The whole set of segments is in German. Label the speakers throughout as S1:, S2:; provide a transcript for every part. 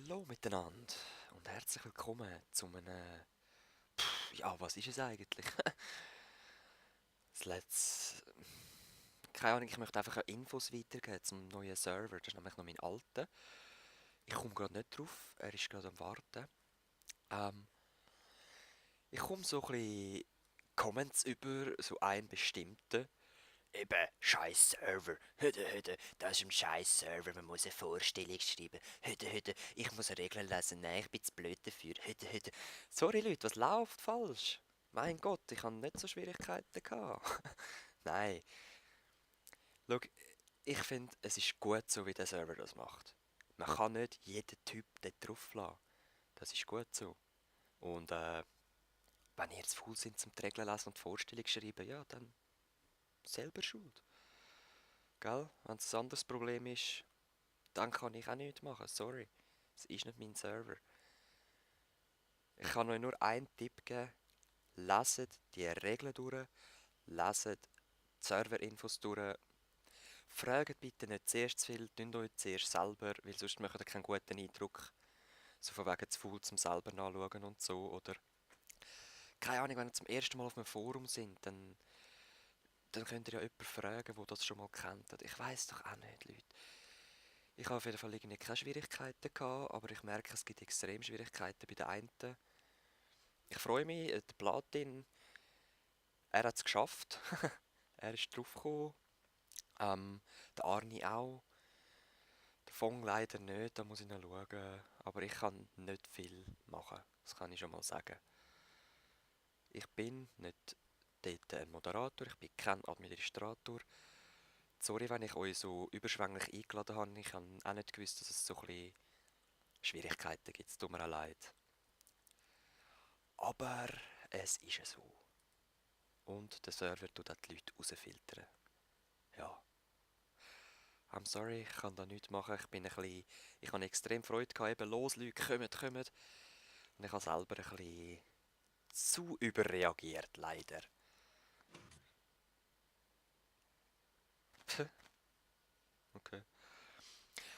S1: Hallo miteinander und herzlich willkommen zu einem... ja, was ist es eigentlich? Das letzte... Keine Ahnung, ich möchte einfach Infos weitergeben zum neuen Server. Das ist nämlich noch mein alter. Ich komme gerade nicht drauf, er ist gerade am Warten. Ähm, ich komme so ein bisschen Comments über so einen bestimmten. Eben, scheiß Server. Hüde, das ist ein scheiß Server, man muss eine Vorstellung schreiben. Hüde, ich muss Regeln lesen, nein, ich bin zu blöd dafür. Hüde. Sorry Leute, was läuft falsch? Mein Gott, ich habe nicht so Schwierigkeiten gehabt. Nein, schau, ich finde, es ist gut so, wie der Server das macht. Man kann nicht jeden Typ dort drauf lassen. Das ist gut so. Und wenn ihr zu faul sind zum die Regeln lesen und die Vorstellung schreiben, ja, dann selber schuld. Gell? Wenn es ein anderes Problem ist, dann kann ich auch nichts machen, sorry. Es ist nicht mein Server. Ich kann euch nur einen Tipp geben. Leset die Regeln durch, leset die Serverinfos durch. Fragt bitte nicht zuerst zu viel, tut euch zuerst selber, weil sonst macht ihr keinen guten Eindruck. So von wegen zu faul zum selber nachschauen und so. Oder, keine Ahnung, wenn ihr zum ersten Mal auf einem Forum sind, dann könnt ihr ja jemanden fragen, der das schon mal kennt. Ich weiß doch auch nicht, Leute. Ich habe auf jeden Fall irgendwie keine Schwierigkeiten gehabt, aber ich merke, es gibt extrem Schwierigkeiten bei den einen. Ich freue mich, der Platin, er hat es geschafft. Er ist draufgekommen. Der Arni auch. Der Fong leider nicht, da muss ich noch schauen. Aber ich kann nicht viel machen, das kann ich schon mal sagen. Ich bin nicht dort ein Moderator, ich bin kein Administrator. Sorry, wenn ich euch so überschwänglich eingeladen habe. Ich habe auch nicht gewusst, dass es so ein bisschen Schwierigkeiten gibt. Es tut mir auch leid. Aber es ist so. Und der Server tut auch die Leute rausfiltern. Ja. I'm sorry, ich kann da nichts machen. Ich habe extrem Freude gehabt. Eben, los Leute, kommt. Und ich habe selber ein bisschen zu überreagiert, leider. Okay.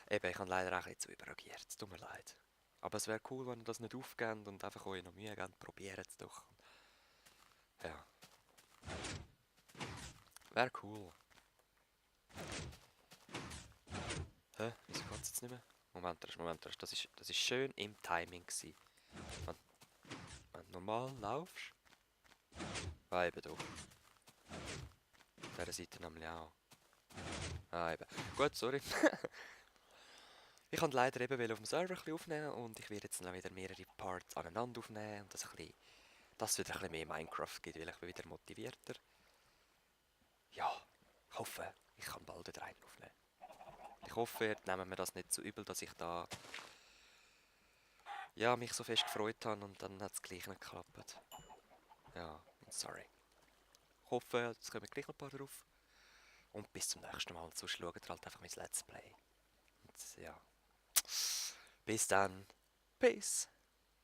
S1: Eben, ich habe leider auch ein bisschen zu überreagiert. Es tut mir leid. Aber es wäre cool, wenn ihr das nicht aufgebt und einfach euch noch Mühe gebt. Probiert es doch. Ja. Wäre cool. Hä? Wieso geht es jetzt nicht mehr? Moment, das ist schön im Timing gewesen. Wenn, wenn du normal laufst. Ah, eben doch. Auf dieser Seite nämlich auch. Ah, eben. Gut, sorry. Ich kann leider eben auf dem Server ein bisschen aufnehmen und ich werde jetzt dann wieder mehrere Parts aneinander aufnehmen und das ein bisschen, dass es wieder ein bisschen mehr Minecraft gibt, weil ich bin wieder motivierter. Ja, ich hoffe, ich kann bald wieder einen aufnehmen. Ich hoffe, ihr nehmt mir das nicht so übel, dass ich da ja, mich so fest gefreut habe und dann hat es gleich nicht geklappt. Ja, sorry. Ich hoffe, es kommen gleich noch ein paar drauf. Und bis zum nächsten Mal. Sonst schaut ihr halt einfach mein Let's Play. Und ja, bis dann. Peace.